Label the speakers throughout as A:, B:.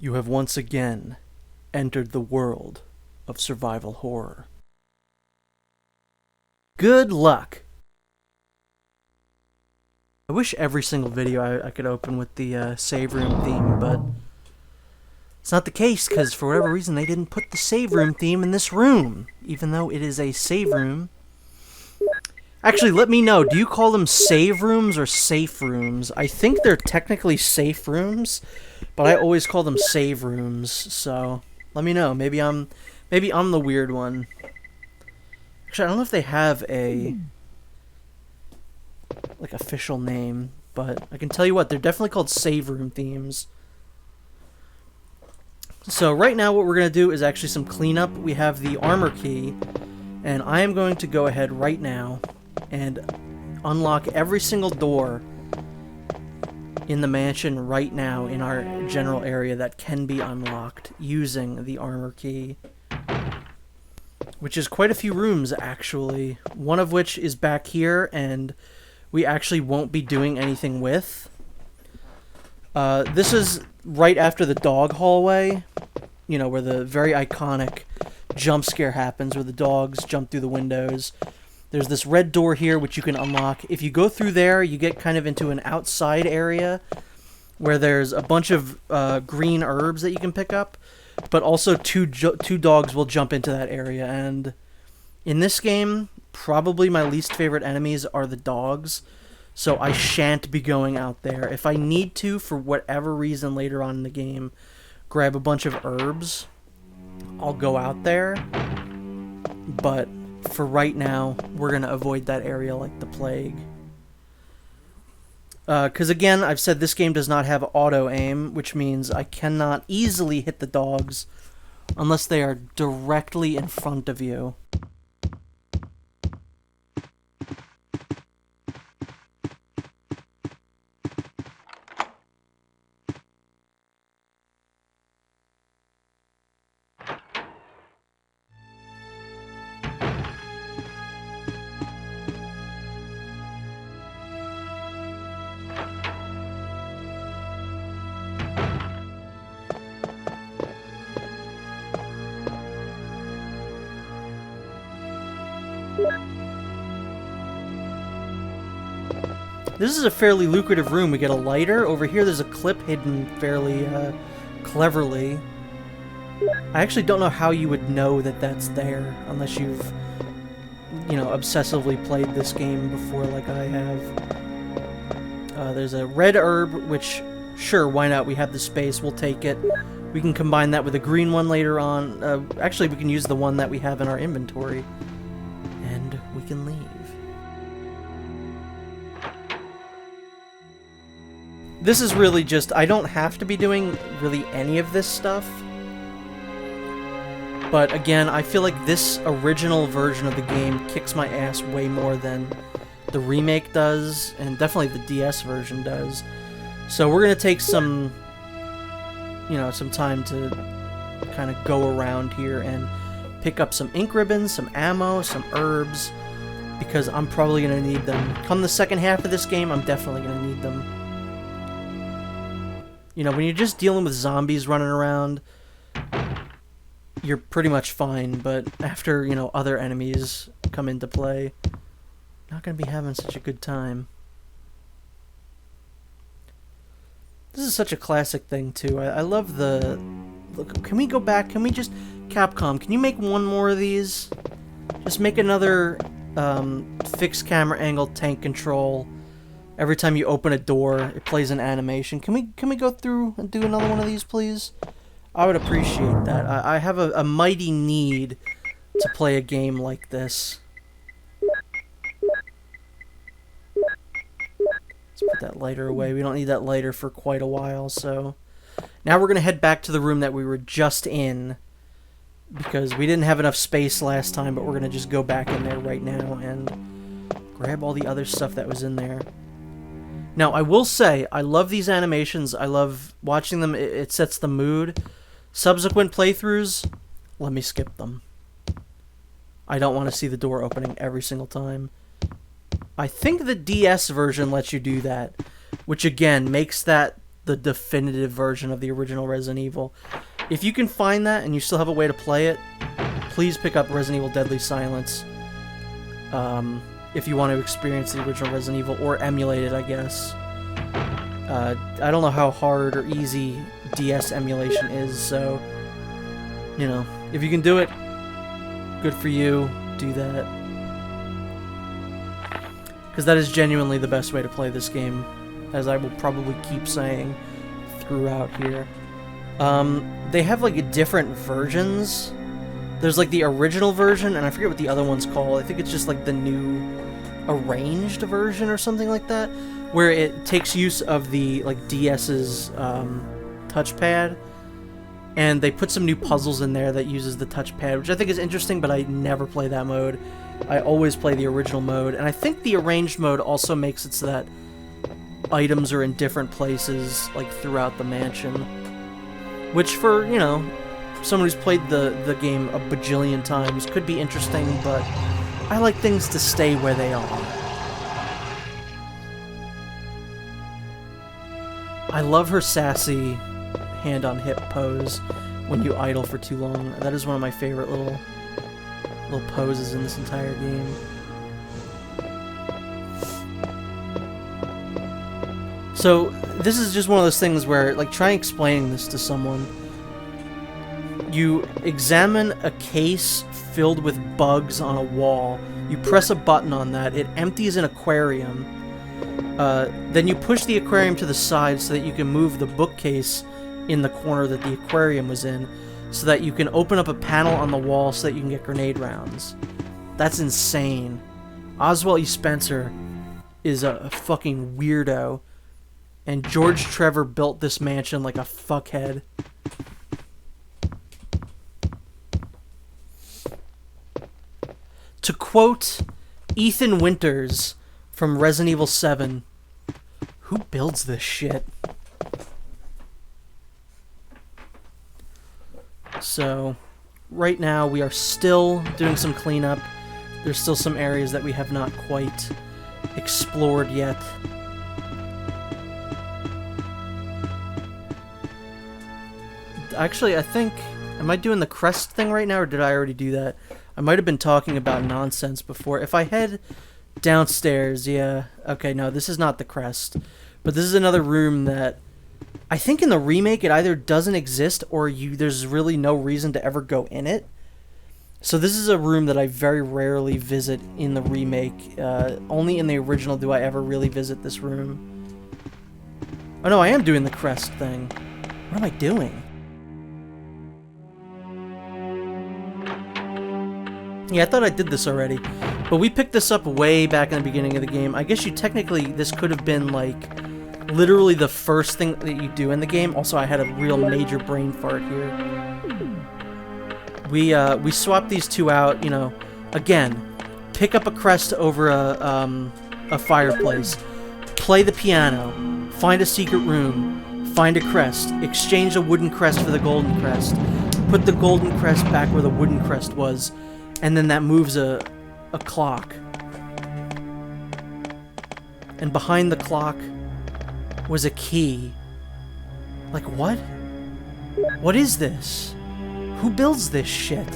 A: You have once again entered the world of survival horror. Good luck! I wish every single video I could open with the save room theme, but it's not the case because for whatever reason they didn't put the save room theme in this room, even though it is a save room. Actually, let me know, do you call them save rooms or safe rooms? I think they're technically safe rooms, but I always call them save rooms, so let me know. Maybe I'm the weird one. Actually, I don't know if they have a official name, but I can tell you what, they're definitely called save room themes. So right now what we're going to do is actually some cleanup. We have the armor key, and I am going to go ahead right now and unlock every single door in the mansion right now in our general area that can be unlocked using the armor key. Which is quite a few rooms, actually. One of which is back here, and we actually won't be doing anything with. This is right after the dog hallway, you know, where the very iconic jump scare happens, where the dogs jump through the windows. There's this red door here, which you can unlock. If you go through there, you get kind of into an outside area where there's a bunch of green herbs that you can pick up, but also two dogs will jump into that area. And in this game, probably my least favorite enemies are the dogs, so I shan't be going out there. If I need to, for whatever reason later on in the game, grab a bunch of herbs, I'll go out there, but for right now, we're going to avoid that area like the plague. Because again, I've said this game does not have auto-aim, which means I cannot easily hit the dogs unless they are directly in front of you. This is a fairly lucrative room. We get a lighter. Over here there's a clip hidden fairly cleverly. I actually don't know how you would know that that's there unless you've, you know, obsessively played this game before like I have. There's a red herb, which, sure, why not? We have the space. We'll take it. We can combine that with a green one later on. Actually, we can use the one that we have in our inventory. And we can leave. This is really just, I don't have to be doing really any of this stuff. But again, I feel like this original version of the game kicks my ass way more than the remake does, and definitely the DS version does. So we're going to take some, you know, some time to kind of go around here and pick up some ink ribbons, some ammo, some herbs, because I'm probably going to need them. Come the second half of this game, I'm definitely going to need them. You know, when you're just dealing with zombies running around, you're pretty much fine, but after, you know, other enemies come into play, not going to be having such a good time. This is such a classic thing, too. I love the... Look, can we go back? Can we just... Capcom, can you make one more of these? Just make another fixed camera angle tank control. Every time you open a door, it plays an animation. Can we go through and do another one of these, please? I would appreciate that. I have a mighty need to play a game like this. Let's put that lighter away. We don't need that lighter for quite a while, so... Now we're going to head back to the room that we were just in, because we didn't have enough space last time, but we're going to just go back in there right now and grab all the other stuff that was in there. Now, I will say, I love these animations. I love watching them. It sets the mood. Subsequent playthroughs, let me skip them. I don't want to see the door opening every single time. I think the DS version lets you do that, which again makes that the definitive version of the original Resident Evil. If you can find that and you still have a way to play it, please pick up Resident Evil Deadly Silence. If you want to experience the original Resident Evil, or emulate it, I guess. I don't know how hard or easy DS emulation is, so, you know, if you can do it, good for you, do that. Because that is genuinely the best way to play this game, as I will probably keep saying throughout here. They have, like, different versions. There's, like, the original version, and I forget what the other one's called. I think it's just, like, the new arranged version or something like that, where it takes use of the, like, DS's touchpad, and they put some new puzzles in there that uses the touchpad, which I think is interesting, but I never play that mode. I always play the original mode, and I think the arranged mode also makes it so that items are in different places, like, throughout the mansion, which for, you know, someone who's played the game a bajillion times could be interesting, but I like things to stay where they are. I love her sassy hand on hip pose when you idle for too long. That is one of my favorite little poses in this entire game. So this is just one of those things where, like, try explaining this to someone. You examine a case filled with bugs on a wall. You press a button on that. It empties an aquarium. Then you push the aquarium to the side so that you can move the bookcase in the corner that the aquarium was in, so that you can open up a panel on the wall so that you can get grenade rounds. That's insane. Oswald E. Spencer is a fucking weirdo, and George Trevor built this mansion like a fuckhead. To quote Ethan Winters from Resident Evil 7, who builds this shit? So, right now we are still doing some cleanup. There's still some areas that we have not quite explored yet. Actually, I think... Am I doing the crest thing right now, or did I already do that? I might have been talking about nonsense before. If I head downstairs, yeah... Okay, no, this is not the crest. But this is another room that... I think in the remake it either doesn't exist or there's really no reason to ever go in it. So this is a room that I very rarely visit in the remake. Only in the original do I ever really visit this room. Oh no, I am doing the crest thing. What am I doing? Yeah, I thought I did this already. But we picked this up way back in the beginning of the game. I guess this could have been, like, literally the first thing that you do in the game. Also, I had a real major brain fart here. We swapped these two out, you know. Again, pick up a crest over a fireplace. Play the piano. Find a secret room. Find a crest. Exchange a wooden crest for the golden crest. Put the golden crest back where the wooden crest was. And then that moves a clock. And behind the clock was a key. Like, what? What is this? Who builds this shit?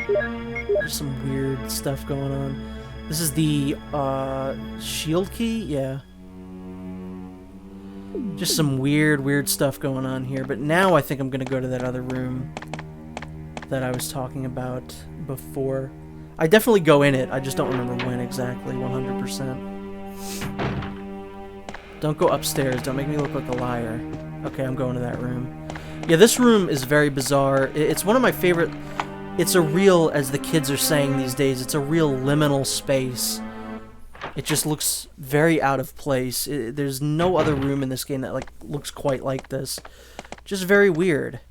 A: There's some weird stuff going on. This is the, shield key? Yeah. Just some weird stuff going on here. But now I think I'm gonna go to that other room that I was talking about before. I definitely go in it, I just don't remember when exactly, 100%. Don't go upstairs, don't make me look like a liar. Okay, I'm going to that room. Yeah, this room is very bizarre. It's one of my favorite... It's a real, as the kids are saying these days, it's a real liminal space. It just looks very out of place. There's no other room in this game that, like, looks quite like this. Just very weird.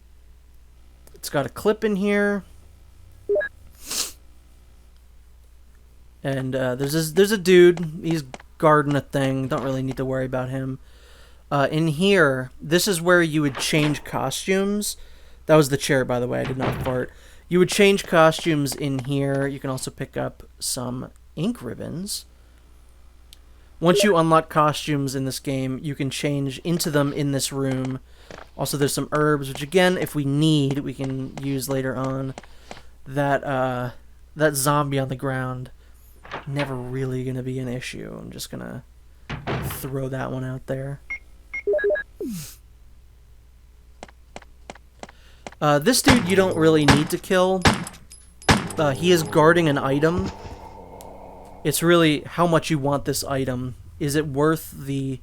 A: It's got a clip in here. And there's a dude. He's guarding a thing. Don't really need to worry about him. In here, this is where you would change costumes. That was the chair, by the way. I did not fart. You would change costumes in here. You can also pick up some ink ribbons. Once you unlock costumes in this game, you can change into them in this room. Also, there's some herbs, which again, if we need, we can use later on. That zombie on the ground, never really gonna be an issue. I'm just gonna throw that one out there. This dude you don't really need to kill. He is guarding an item. It's really how much you want this item. Is it worth the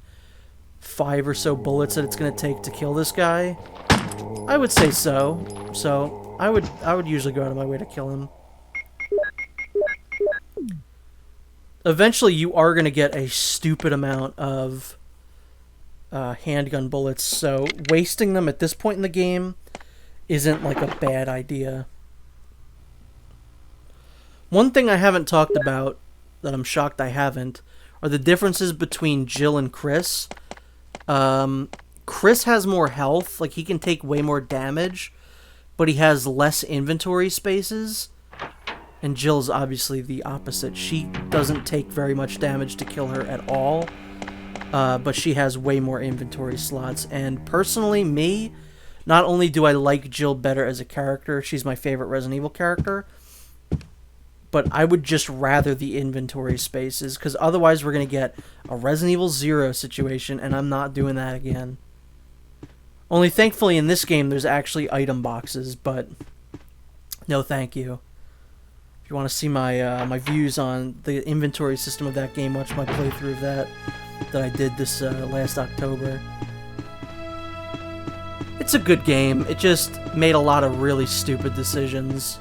A: 5 or so bullets that it's going to take to kill this guy? I would say so. So I would usually go out of my way to kill him. Eventually, you are going to get a stupid amount of handgun bullets. So wasting them at this point in the game isn't like a bad idea. One thing I haven't talked about, that I'm shocked I haven't, are the differences between Jill and Chris. Chris has more health, like he can take way more damage, but he has less inventory spaces. And Jill's obviously the opposite. She doesn't take very much damage to kill her at all, but she has way more inventory slots. And personally, me, not only do I like Jill better as a character, she's my favorite Resident Evil character, but I would just rather the inventory spaces, because otherwise we're going to get a Resident Evil 0 situation, and I'm not doing that again. Only thankfully in this game there's actually item boxes, but no thank you. If you want to see my my views on the inventory system of that game, watch my playthrough of that I did this last October. It's a good game, it just made a lot of really stupid decisions.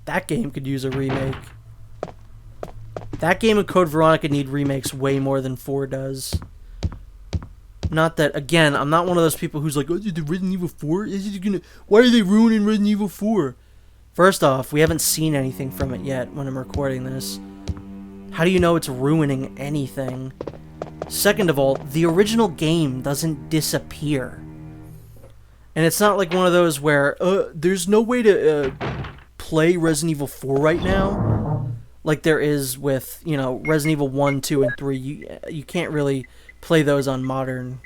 A: That game could use a remake. That game and Code Veronica need remakes way more than 4 does. Not that, again, I'm not one of those people who's like, oh, the Resident Evil 4? Why are they ruining Resident Evil 4? First off, we haven't seen anything from it yet when I'm recording this. How do you know it's ruining anything? Second of all, the original game doesn't disappear. And it's not like one of those where, there's no way to, play Resident Evil 4 right now, like there is with, you know, Resident Evil 1, 2, and 3. You can't really play those on modern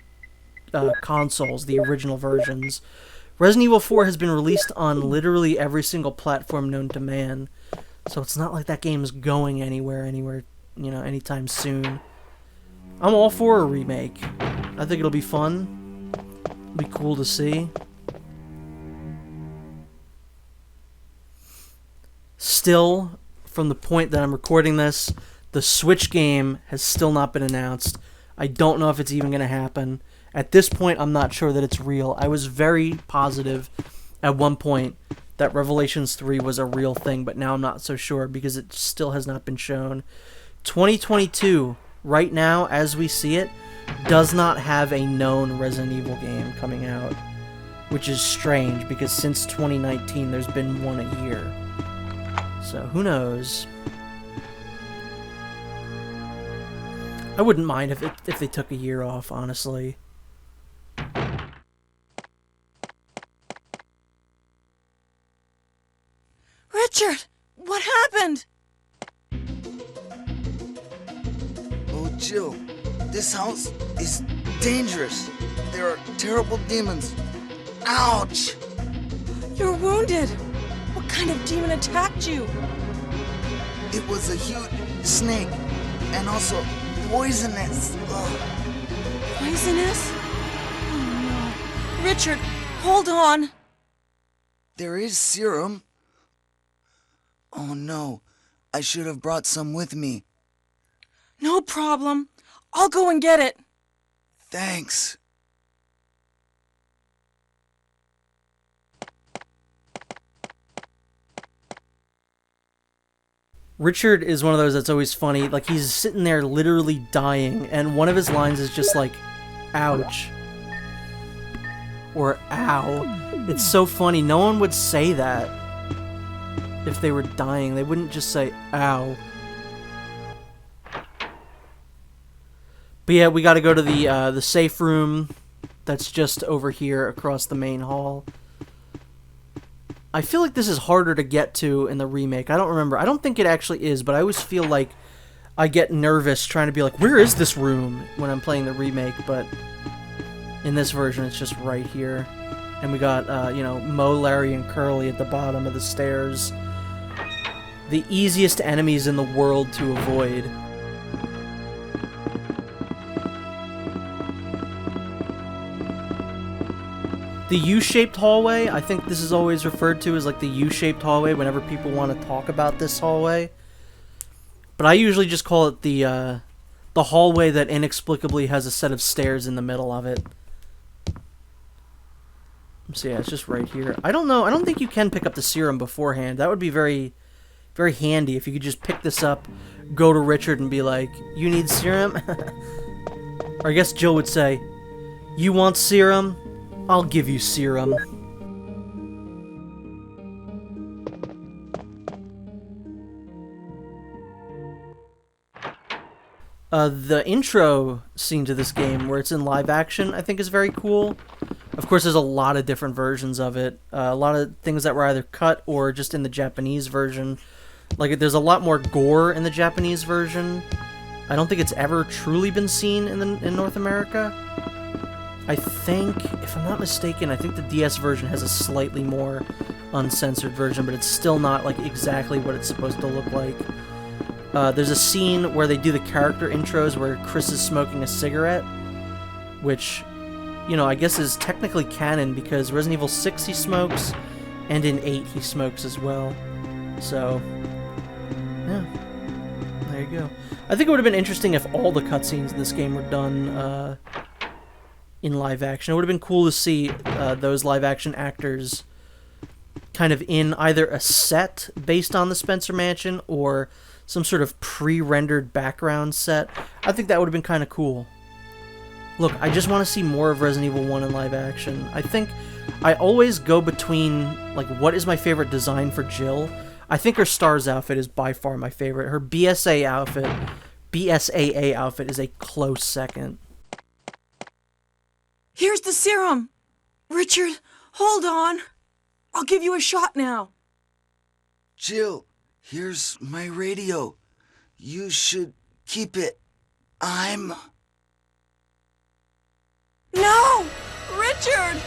A: consoles, the original versions. Resident Evil 4 has been released on literally every single platform known to man, so it's not like that game is going anywhere, you know, anytime soon. I'm all for a remake. I think it'll be fun. It'll be cool to see. Still, from the point that I'm recording this, the Switch game has still not been announced. I don't know if it's even going to happen. At this point, I'm not sure that it's real. I was very positive at one point that Revelations 3 was a real thing, but now I'm not so sure because it still has not been shown. 2022, right now, as we see it, does not have a known Resident Evil game coming out, which is strange because since 2019, there's been one a year. So, who knows? I wouldn't mind if they took a year off, honestly.
B: Richard! What happened?
C: Oh, Jill, this house is dangerous. There are terrible demons. Ouch!
B: You're wounded. What kind of demon attacked you?
C: It was a huge snake, and also poisonous. Ugh.
B: Poisonous? Oh no. Richard, hold on.
C: There is serum. Oh no, I should have brought some with me.
B: No problem. I'll go and get it.
C: Thanks.
A: Richard is one of those that's always funny. Like, he's sitting there literally dying, and one of his lines is just like, ouch. Or ow. It's so funny. No one would say that if they were dying. They wouldn't just say, ow. But yeah, we gotta go to the safe room that's just over here across the main hall. I feel like this is harder to get to in the remake. I don't remember. I don't think it actually is, but I always feel like I get nervous trying to be like, where is this room when I'm playing the remake, but in this version it's just right here. And we got, you know, Mo, Larry, and Curly at the bottom of the stairs. The easiest enemies in the world to avoid. The U-shaped hallway, I think this is always referred to as like the U-shaped hallway whenever people want to talk about this hallway. But I usually just call it the hallway that inexplicably has a set of stairs in the middle of it. So yeah, it's just right here. I don't know, I don't think you can pick up the serum beforehand. That would be very, very handy if you could just pick this up, go to Richard and be like, you need serum? Or I guess Jill would say, you want serum? I'll give you serum. The intro scene to this game, where it's in live action, I think is very cool. Of course, there's a lot of different versions of it. A lot of things that were either cut or just in the Japanese version. Like, there's a lot more gore in the Japanese version. I don't think it's ever truly been seen in North America. I think, if I'm not mistaken, I think the DS version has a slightly more uncensored version, but it's still not like exactly what it's supposed to look like. There's a scene where they do the character intros where Chris is smoking a cigarette, which, you know, I guess is technically canon because Resident Evil 6 he smokes, and in 8 he smokes as well. So, yeah, there you go. I think it would have been interesting if all the cutscenes in this game were done in live action. It would have been cool to see those live action actors kind of in either a set based on the Spencer Mansion or some sort of pre-rendered background set. I think that would have been kind of cool. Look, I just want to see more of Resident Evil 1 in live action. I think I always go between, like, what is my favorite design for Jill? I think her S.T.A.R.S outfit is by far my favorite. Her BSAA outfit is a close second.
B: Here's the serum. Richard, hold on. I'll give you a shot now.
C: Jill, here's my radio. You should keep it.
B: No! Richard!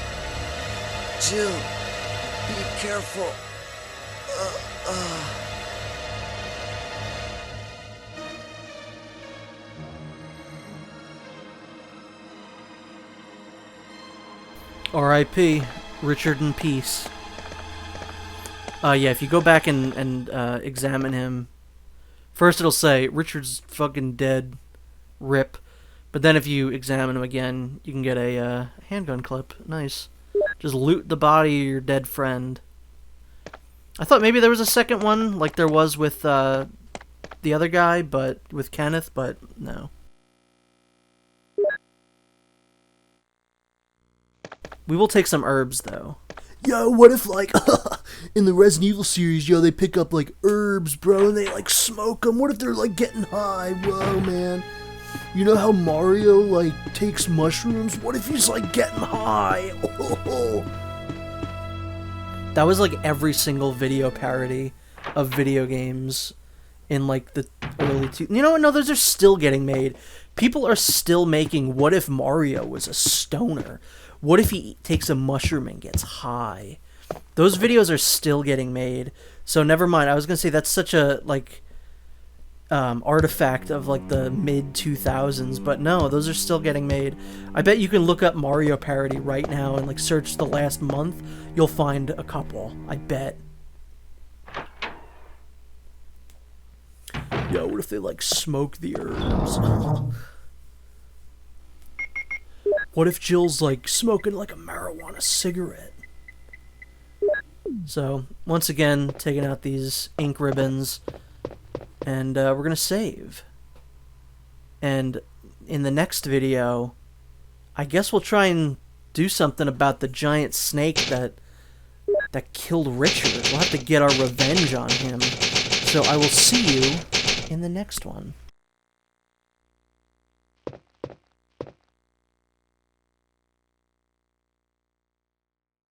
C: Jill, be careful.
A: R.I.P. Richard in peace. Yeah, if you go back and examine him, first it'll say, Richard's fucking dead, rip. But then if you examine him again, you can get a handgun clip. Nice. Just loot the body of your dead friend. I thought maybe there was a second one, like there was with the other guy, but with Kenneth, but no. We will take some herbs, though.
D: Yo, what if, like, in the Resident Evil series, yo, they pick up, like, herbs, bro, and they, like, smoke them? What if they're, like, getting high? Whoa, man. You know how Mario, like, takes mushrooms? What if he's, like, getting high? Oh.
A: That was, like, every single video parody of video games in, like, the early You know what? No, those are still getting made. People are still making What If Mario Was a Stoner? What if he takes a mushroom and gets high? Those videos are still getting made. So never mind. I was going to say that's such a, like, artifact of, like, the mid-2000s. But no, those are still getting made. I bet you can look up Mario parody right now and, like, search the last month. You'll find a couple. I bet.
D: Yo, what if they, like, smoke the herbs? What if Jill's, like, smoking, like, a marijuana cigarette?
A: So, once again, taking out these ink ribbons, and we're going to save. And in the next video, I guess we'll try and do something about the giant snake that killed Richard. We'll have to get our revenge on him. So I will see you in the next one.